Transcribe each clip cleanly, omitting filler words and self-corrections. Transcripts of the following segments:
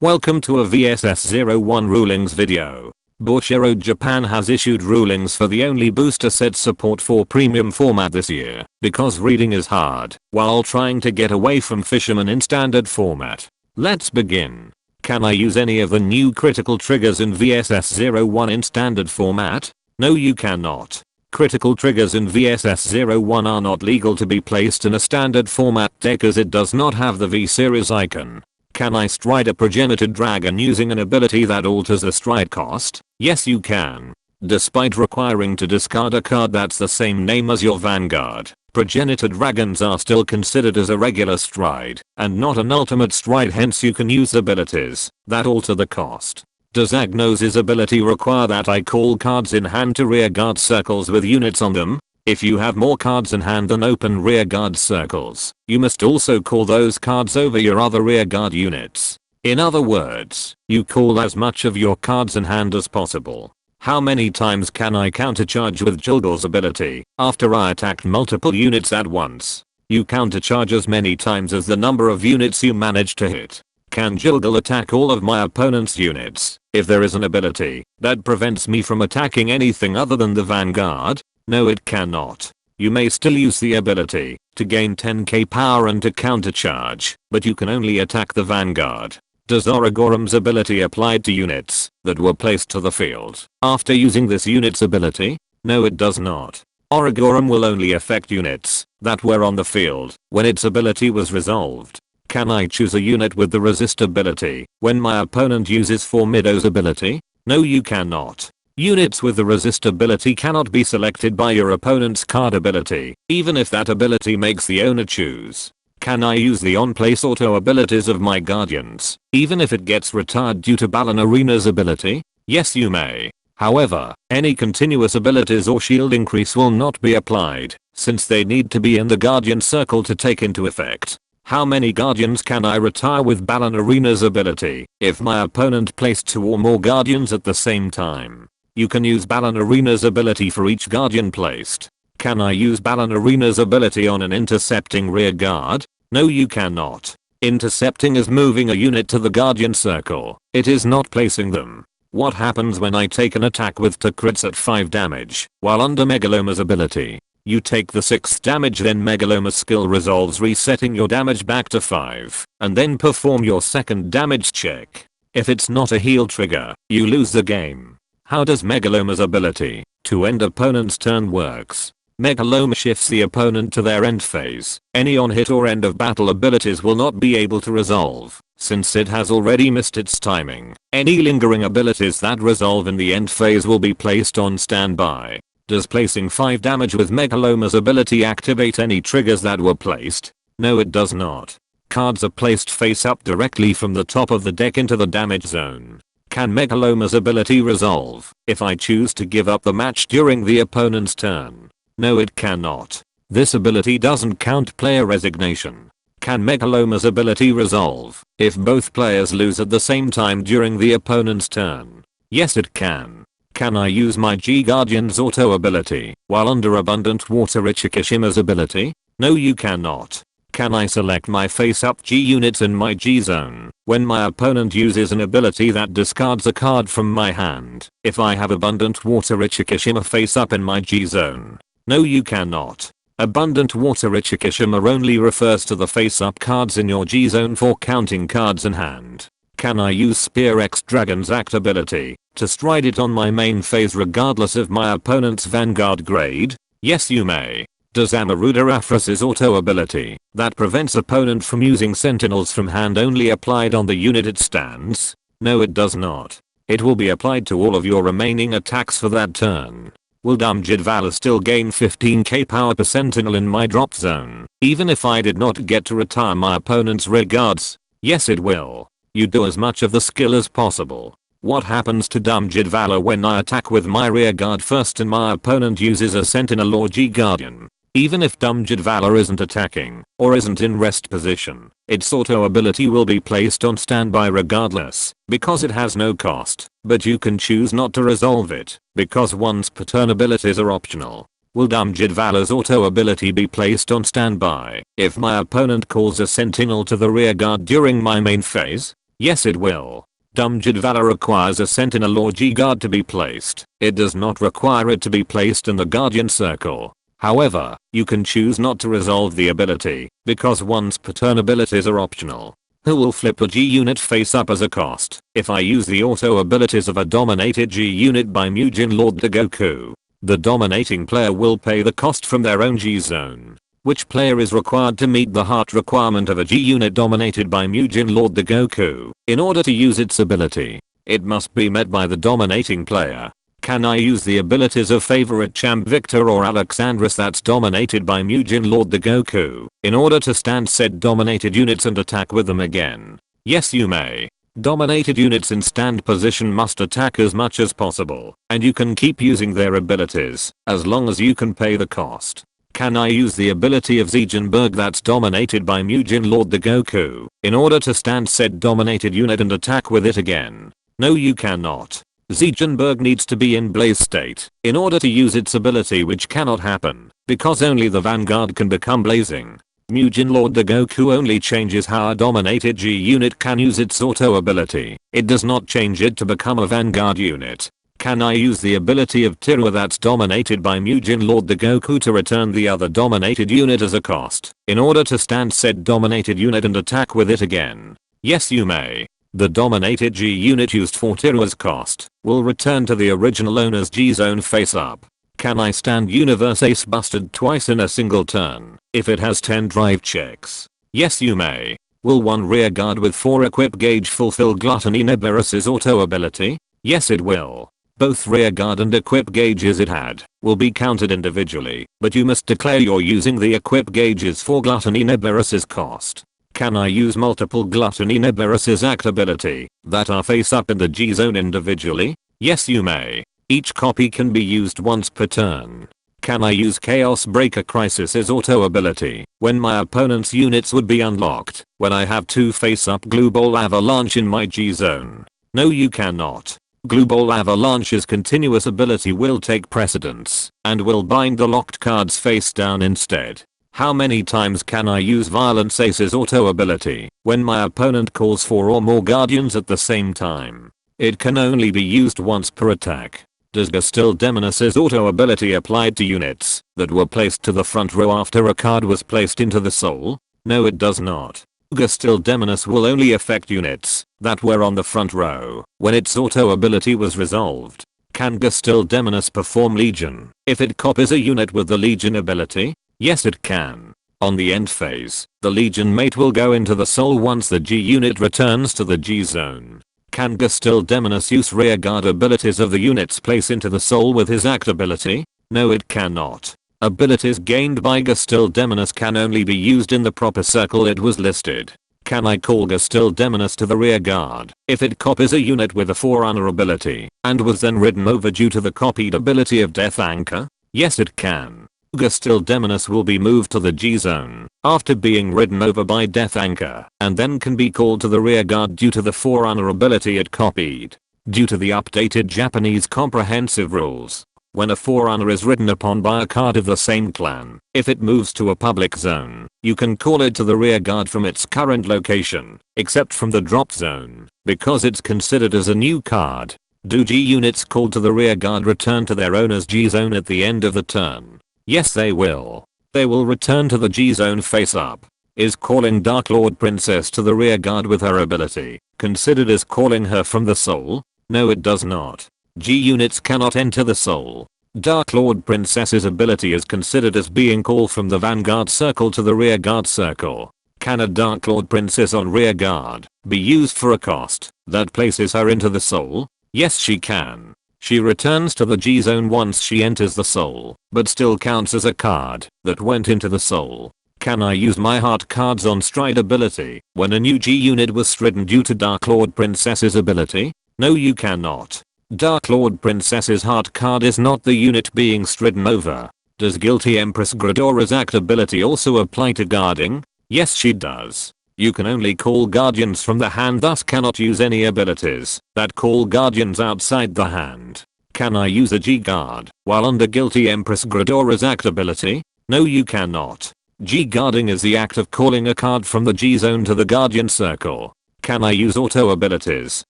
Welcome to a V-SS01 rulings video. Bushiroad Japan has issued rulings for the only booster set support for premium format this year, because reading is hard, while trying to get away from fisherman in standard format. Let's begin. Can I use any of the new critical triggers in V-SS01 in standard format? No, you cannot. Critical triggers in V-SS01 are not legal to be placed in a standard format deck as it does not have the V-series icon. Can I stride a progenitor dragon using an ability that alters the stride cost? Yes, you can. Despite requiring to discard a card that's the same name as your Vanguard, progenitor dragons are still considered as a regular stride, and not an ultimate stride, hence you can use abilities that alter the cost. Does Agnos's ability require that I call cards in hand to rearguard circles with units on them? If you have more cards in hand than open rearguard circles, you must also call those cards over your other rearguard units. In other words, you call as much of your cards in hand as possible. How many times can I countercharge with Jilgal's ability after I attacked multiple units at once? You countercharge as many times as the number of units you manage to hit. Can Jilgal attack all of my opponent's units if there is an ability that prevents me from attacking anything other than the Vanguard? No, it cannot. You may still use the ability to gain 10k power and to countercharge, but you can only attack the Vanguard. Does Origorum's ability apply to units that were placed to the field after using this unit's ability? No, it does not. Origorum will only affect units that were on the field when its ability was resolved. Can I choose a unit with the resist ability when my opponent uses Formido's ability? No, you cannot. Units with the resist ability cannot be selected by your opponent's card ability, even if that ability makes the owner choose. Can I use the on-place auto abilities of my guardians, even if it gets retired due to Ballerina's ability? Yes, you may. However, any continuous abilities or shield increase will not be applied, since they need to be in the guardian circle to take into effect. How many guardians can I retire with Ballerina's ability if my opponent placed 2 or more guardians at the same time? You can use Ballerina's ability for each guardian placed. Can I use Ballerina's ability on an intercepting rear guard? No, you cannot. Intercepting is moving a unit to the guardian circle. It is not placing them. What happens when I take an attack with 2 crits at 5 damage while under Megaloma's ability? You take the 6 damage, then Megaloma's skill resolves, resetting your damage back to 5, and then perform your second damage check. If it's not a heal trigger, you lose the game. How does Megaloma's ability to end opponent's turn works? Megaloma shifts the opponent to their end phase. Any on-hit or end of battle abilities will not be able to resolve, since it has already missed its timing. Any lingering abilities that resolve in the end phase will be placed on standby. Does placing 5 damage with Megaloma's ability activate any triggers that were placed? No, it does not. Cards are placed face up directly from the top of the deck into the damage zone. Can Megaloma's ability resolve if I choose to give up the match during the opponent's turn? No, it cannot. This ability doesn't count player resignation. Can Megaloma's ability resolve if both players lose at the same time during the opponent's turn? Yes, it can. Can I use my G-Guardian's auto ability while under Abundant Water Ichikishima's ability? No, you cannot. Can I select my face-up G units in my G-zone when my opponent uses an ability that discards a card from my hand if I have Abundant Water Ichikishima face-up in my G-zone? No, you cannot. Abundant Water Ichikishima only refers to the face-up cards in your G-zone for counting cards in hand. Can I use Spear X Dragon's Act ability to stride it on my main phase regardless of my opponent's Vanguard grade? Yes, you may. Does Amaruda Afras's auto ability that prevents opponent from using sentinels from hand only applied on the unit it stands? No, it does not. It will be applied to all of your remaining attacks for that turn. Will Dumjid Valor still gain 15k power per sentinel in my drop zone, even if I did not get to retire my opponent's rear guards? Yes, it will. You do as much of the skill as possible. What happens to Dumjid Valor when I attack with my rear guard first and my opponent uses a sentinel or G-Guardian? Even if Dumjid Valor isn't attacking or isn't in rest position, its auto ability will be placed on standby regardless, because it has no cost, but you can choose not to resolve it, because once per turn abilities are optional. Will Dumjid Valor's auto ability be placed on standby if my opponent calls a sentinel to the rear guard during my main phase? Yes it will. Dumjid Valor requires a Sentinel or G-Guard to be placed. It does not require it to be placed in the Guardian Circle. However, you can choose not to resolve the ability, because once per turn abilities are optional. Who will flip a G unit face up as a cost? If I use the auto abilities of a dominated G unit by Mugen Lord Goku, the dominating player will pay the cost from their own G zone. Which player is required to meet the heart requirement of a G unit dominated by Mugen Lord Goku in order to use its ability? It must be met by the dominating player. Can I use the abilities of favorite champ Victor or Alexandris that's dominated by Mugen Lord Goku in order to stand said dominated units and attack with them again? Yes you may. Dominated units in stand position must attack as much as possible, and you can keep using their abilities as long as you can pay the cost. Can I use the ability of Zegenberg that's dominated by Mugen Lord Goku in order to stand said dominated unit and attack with it again? No you cannot. Zegenberg needs to be in blaze state in order to use its ability, which cannot happen because only the Vanguard can become blazing. Mugen Lord Goku only changes how a dominated G unit can use its auto ability. It does not change it to become a Vanguard unit. Can I use the ability of Tirua that's dominated by Mugen Lord Goku to return the other dominated unit as a cost in order to stand said dominated unit and attack with it again? Yes you may. The dominated G unit used for Tirua's cost will return to the original owner's G zone face up. Can I stand Universe Ace Busted twice in a single turn if it has 10 drive checks? Yes you may. Will one rear guard with 4 equip gauge fulfill Gluttony Neberus's auto ability? Yes it will. Both rear guard and equip gauges it had will be counted individually, but you must declare you're using the equip gauges for Gluttony Neberus's cost. Can I use multiple Gluttony Neberus's act ability that are face up in the G zone individually? Yes you may. Each copy can be used once per turn. Can I use Chaos Breaker Crisis's auto ability when my opponent's units would be unlocked when I have 2 face up Glue Ball Avalanche in my G zone? No you cannot. Glue Ball Avalanche's continuous ability will take precedence and will bind the locked cards face down instead. How many times can I use Violence Ace's auto ability when my opponent calls 4 or more guardians at the same time? It can only be used once per attack. Does Gastil Demonus's auto ability applied to units that were placed to the front row after a card was placed into the soul? No it does not. Gastil Demonus will only affect units that were on the front row when its auto ability was resolved. Can Gastil Demonus perform Legion if it copies a unit with the Legion ability? Yes it can. On the end phase, the Legion mate will go into the soul once the G unit returns to the G zone. Can Gastil Demonus use rear guard abilities of the units placed into the soul with his act ability? No it cannot. Abilities gained by Gastil Demonus can only be used in the proper circle it was listed. Can I call Gastil Demonus to the rear guard if it copies a unit with a Forerunner ability and was then ridden over due to the copied ability of Death Anchor? Yes it can. Gastil Demonus will be moved to the G zone after being ridden over by Death Anchor and then can be called to the rear guard due to the Forerunner ability it copied. Due to the updated Japanese comprehensive rules, when a Forerunner is ridden upon by a card of the same clan, if it moves to a public zone, you can call it to the rear guard from its current location, except from the drop zone, because it's considered as a new card. Do G units called to the rear guard return to their owner's G zone at the end of the turn? Yes they will. They will return to the G zone face up. Is calling Dark Lord Princess to the rear guard with her ability considered as calling her from the soul? No it does not. G units cannot enter the soul. Dark Lord Princess's ability is considered as being called from the Vanguard circle to the rear guard circle. Can a Dark Lord Princess on rear guard be used for a cost that places her into the soul? Yes she can. She returns to the G zone once she enters the soul, but still counts as a card that went into the soul. Can I use my heart cards on stride ability when a new G unit was stridden due to Dark Lord Princess's ability? No you cannot. Dark Lord Princess's heart card is not the unit being stridden over. Does Guilty Empress Gradora's act ability also apply to guarding? Yes she does. You can only call guardians from the hand, thus cannot use any abilities that call guardians outside the hand. Can I use a G guard while under Guilty Empress Gradora's act ability? No you cannot. G guarding is the act of calling a card from the G zone to the guardian circle. Can I use auto abilities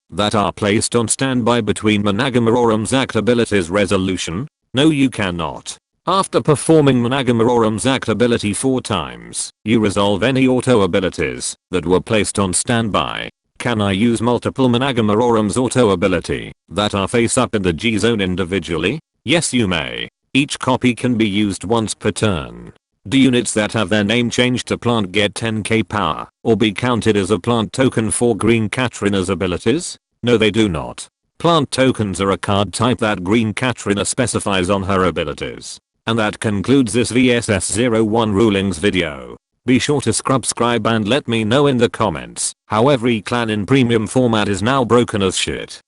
that are placed on standby between Managamororum's act abilities resolution? No, you cannot. After performing Managamororum's act ability 4 times, you resolve any auto abilities that were placed on standby. Can I use multiple Managamororum's auto ability that are face up in the G zone individually? Yes, you may. Each copy can be used once per turn. Do units that have their name changed to plant get 10k power or be counted as a plant token for Green Katrina's abilities? No, they do not. Plant tokens are a card type that Green Katrina specifies on her abilities. And that concludes this V-SS01 rulings video. Be sure to subscribe and let me know in the comments how every clan in premium format is now broken as shit.